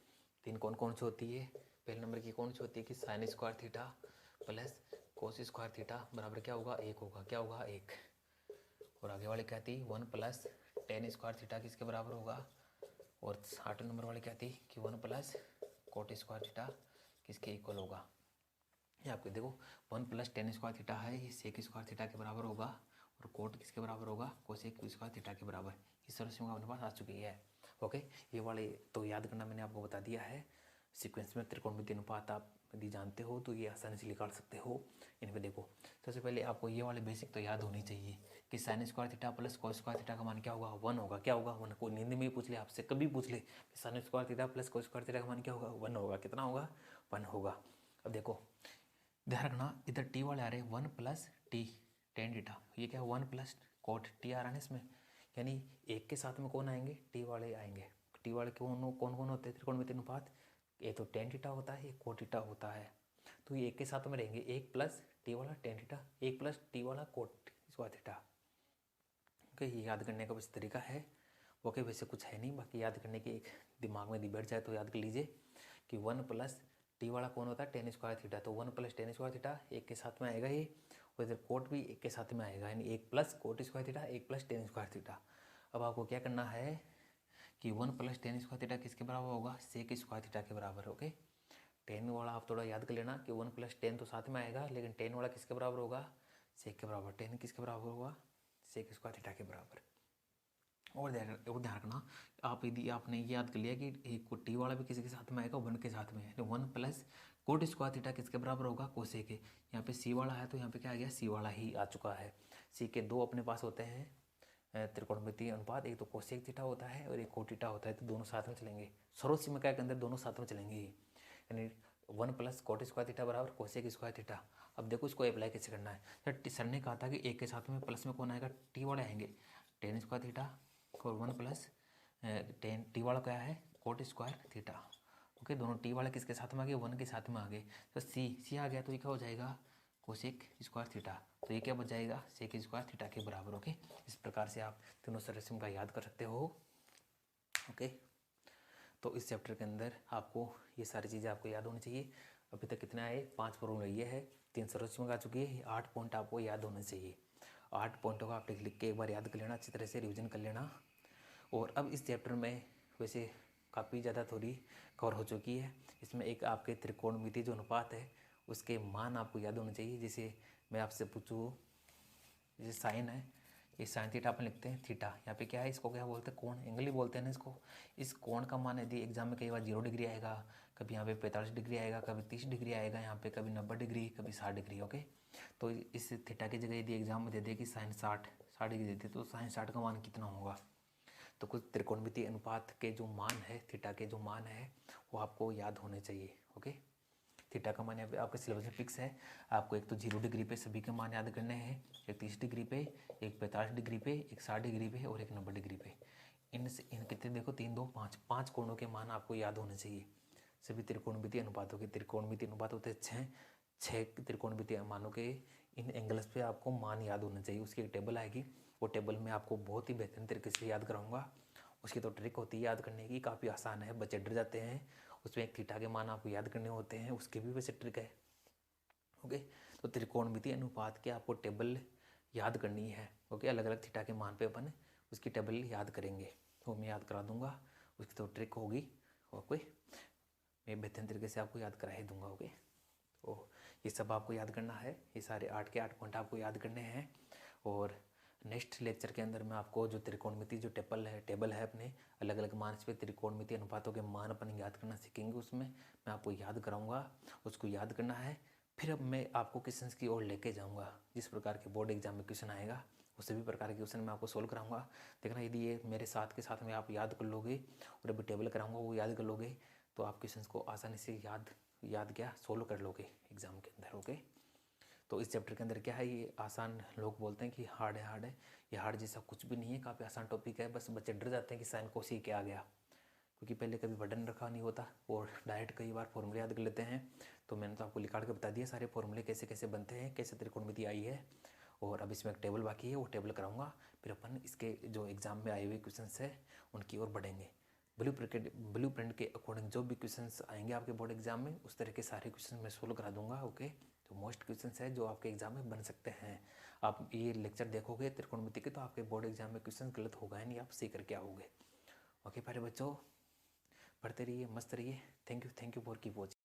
3 कौन कौन सी होती है, पहले नंबर की कौन सी होती है कि sign square theta plus cos square theta बराबर क्या होगा, 1 होगा, क्या होगा 1। और आगे वाली क्या थी, 1 प्लस टेन स्क्वायर थीटा किसके बराबर होगा। और 8 नंबर वाली क्या थी कि 1 प्लस कोट स्क्वायर थीटा किसके इक्वल होगा। ये आपको देखो 1 प्लस टेन स्क्वायर थीटा है, ये सेक स्क्वायर थीटा के बराबर होगा। और कोट किसके बराबर होगा, कोसेक स्क्वायर थीटा के बराबर। इस सॉल्यूशन अपने पास आ चुकी है। ओके, ये वाले तो याद करना मैंने आपको बता दिया है। सीक्वेंस में त्रिकोणमितीय अनुपात आप यदि जानते हो तो ये आसानी से निकाल सकते हो। इनमें देखो, सबसे पहले आपको ये वाले बेसिक तो याद होनी चाहिए कि sign square theta plus cos square theta का मान क्या होगा, 1 होगा। क्या होगा, 1। कोई नींद में ही पूछ ले आपसे, कभी पूछ ले sign square theta plus cos square theta का मान क्या होगा, 1 होगा। कितना होगा, 1 होगा। अब देखो ध्यान रखना, इधर टी वाले आ रहे हैं 1 प्लस टी टेन थीटा, ये क्या है 1 प्लस कोट टी आ रहा है इसमें, यानी एक के साथ में कौन आएंगे, टी वाले आएंगे। टी वाले कौन कौन होते हैं त्रिकोणमितीय अनुपात, ये तो टेन थीटा होता है, ये कोट थीटा होता है। तो ये एक के साथ में रहेंगे, 1 प्लस टी वाला टेन थीटा, 1 प्लस टी वाला कोट स्क्वायर थीटा। ओके, ये याद करने का बस तरीका है। ओके, वैसे कुछ है नहीं, बाकी याद करने की एक दिमाग में बैठ जाए तो याद कर लीजिए कि 1 प्लस टी वाला कौन होता है, टेन स्क्वायर थीटा। तो 1 प्लस टेन स्क्वायर थीटा एक के साथ में आएगा ये, और इधर कोट भी एक के साथ में आएगा, यानी 1 plus coat square theta, 1 plus ten square theta. अब आपको क्या करना है कि 1 प्लस टेन स्क्वायर थीटा किसके बराबर होगा, सेक स्क्वायर थीटा के बराबर। ओके, टेन वाला आप थोड़ा याद कर लेना कि 1 प्लस टेन तो साथ में आएगा, लेकिन टेन वाला किसके बराबर होगा, सेक के बराबर। टेन किसके बराबर होगा, सेक स्क्वायर थीटा के बराबर। और ध्यान रखना, आप यदि आपने ये याद कर लिया कि एक टी वाला भी किसी के साथ में आएगा, 1 के साथ में, यानी 1 प्लस कोट स्क्वायर थीटा किसके बराबर होगा, कोसे के। यहाँ पे सी वाला है तो यहाँ पे क्या आ गया, सी वाला ही आ चुका है। सी के दो अपने पास होते हैं त्रिकोणमितीय अनुपात, एक तो कोसेक थीटा होता है और एक कोट थीटा होता है, तो दोनों साथ में चलेंगे। सरोज सीमा के अंदर दोनों साथ में चलेंगे, यानी 1 प्लस कोट स्क्वायर थीटा बराबर कोसेक स्क्वायर थीटा। अब देखो इसको अप्लाई कैसे करना है। सर ने कहा था कि एक के साथ में प्लस में कौन आएगा, टी वाले आएंगे, टेन स्क्वायर थीटा और 1 प्लस टेन टी वाला क्या है, कोट स्क्वायर थीटा। ओके, दोनों टी वाले किसके साथ में आ गए, 1 के साथ में आ गए। तो सी आ गया तो ये क्या हो जाएगा, कोसेक स्क्वायर थीटा। तो ये क्या बच जाएगा, सेक स्क्वायर थीटा के बराबर। ओके, इस प्रकार से आप तीनों सरल का याद कर सकते हो। ओके, तो इस चैप्टर के अंदर आपको ये सारी चीज़ें आपको याद होनी चाहिए। अभी तक कितना है, 5 प्रॉब्लम ये है, 3 सरल आ चुकी है, 8 पॉइंट आपको याद होने चाहिए। 8 पॉइंटों का आप लिख के एक बार याद कर लेना, अच्छी तरह से रिविजन कर लेना। और अब इस चैप्टर में वैसे काफ़ी ज़्यादा थोड़ी कवर हो चुकी है। इसमें एक आपके त्रिकोणमितीय जो अनुपात है उसके मान आपको याद होने चाहिए। जैसे मैं आपसे पूछूँ, जैसे साइन है, ये साइन थीटा अपन लिखते हैं, थीटा यहाँ पे क्या है, इसको क्या बोलते हैं, कोण, एंगल ही बोलते हैं ना इसको। इस कोण का मान यदि एग्जाम में कई बार 0 डिग्री आएगा, कभी यहाँ पे 45 डिग्री आएगा, कभी 30 डिग्री आएगा, यहाँ पे कभी 90 डिग्री, कभी 60 डिग्री। ओके, तो इस थीटा की जगह यदि एग्जाम में दे दे कि साइन 60 डिग्री देते तो साइन 60 का मान कितना होगा। तो कुछ त्रिकोणमितीय अनुपात के जो मान है, थीटा के जो मान है वो आपको याद होने चाहिए। ओके, थीटा का मान यहाँ पे आपके सिलेबस में फिक्स है। आपको एक तो 0 डिग्री पे सभी के मान याद करने हैं, एक 30 डिग्री पे, एक 45 डिग्री पे, एक 60 डिग्री पे और एक 90 डिग्री पे। इन कितने देखो, 3 2 5, 5 कोणों के मान आपको याद होने चाहिए सभी त्रिकोणमितीय अनुपातों के। त्रिकोणमितीय अनुपात होते हैं 6 त्रिकोणमितीय मानों के, इन एंगल्स पे आपको मान याद होने चाहिए। उसकी एक टेबल आएगी, वो टेबल में आपको बहुत ही बेहतरीन तरीके से याद कराऊंगा। उसकी तो ट्रिक होती है याद करने की, काफ़ी आसान है, बच्चे डर जाते हैं। उसमें एक थीटा के मान आपको याद करने होते हैं, उसके भी वैसे ट्रिक है। ओके, तो त्रिकोणमितीय अनुपात के आपको टेबल याद करनी है। ओके, अलग अलग थीटा के मान पे अपन उसकी टेबल याद करेंगे, तो मैं याद करा दूंगा, उसकी तो ट्रिक होगी। ओके, मैं बेहतरीन तरीके से आपको याद करा ही दूंगा। ओके, तो ये सब आपको याद करना है, ये सारे 8 के 8 पॉइंट आपको याद करने हैं। और नेक्स्ट लेक्चर के अंदर मैं आपको जो त्रिकोणमितीय जो टेबल है अपने अलग अलग मान पे त्रिकोणमितीय अनुपातों के मान अपन याद करना सीखेंगे। उसमें मैं आपको याद कराऊंगा, उसको याद करना है। फिर अब मैं आपको क्वेश्चंस की ओर लेके जाऊंगा, जिस प्रकार के बोर्ड एग्जाम में क्वेश्चन आएगा वो सभी प्रकार के क्वेश्चन मैं आपको सोल्व कराऊंगा। देखना, यदि ये मेरे साथ के साथ में आप याद कर लोगे और अभी टेबल कराऊंगा वो याद कर लोगे तो आप क्वेश्चंस को आसानी से याद क्या सोल्व कर लोगे एग्जाम के अंदर। ओके, तो इस चैप्टर के अंदर क्या है, ये आसान, लोग बोलते हैं कि हार्ड है, ये हार्ड जैसा कुछ भी नहीं है, काफ़ी आसान टॉपिक है। बस बच्चे डर जाते हैं कि साइन कोस ही क्या आ गया, क्योंकि पहले कभी वर्डन रखा नहीं होता और डायरेक्ट कई बार फॉर्मूले याद कर लेते हैं। तो मैंने तो आपको लिखा के बता दिया सारे फॉर्मूले कैसे कैसे बनते हैं, कैसे त्रिकोणमिति आई है। और अब इसमें एक टेबल बाकी है, वो टेबल कराऊंगा, फिर अपन इसके जो एग्जाम में आए हुए क्वेश्चन है उनकी ओर बढ़ेंगे। ब्लू प्रिंट के अकॉर्डिंग जो भी क्वेश्चंस आएंगे आपके बोर्ड एग्जाम में उस तरह के सारे क्वेश्चन मैं सोल्व करा दूंगा। ओके, तो मोस्ट क्वेश्चंस है जो आपके एग्जाम में बन सकते हैं। आप ये लेक्चर देखोगे त्रिकोणमिति के तो आपके बोर्ड एग्जाम में क्वेश्चन गलत होगा ही नहीं, आप सीख करके आओगे। ओके प्यारे बच्चों, पढ़ते रहिए, मस्त रहिए। Thank you for keep watching.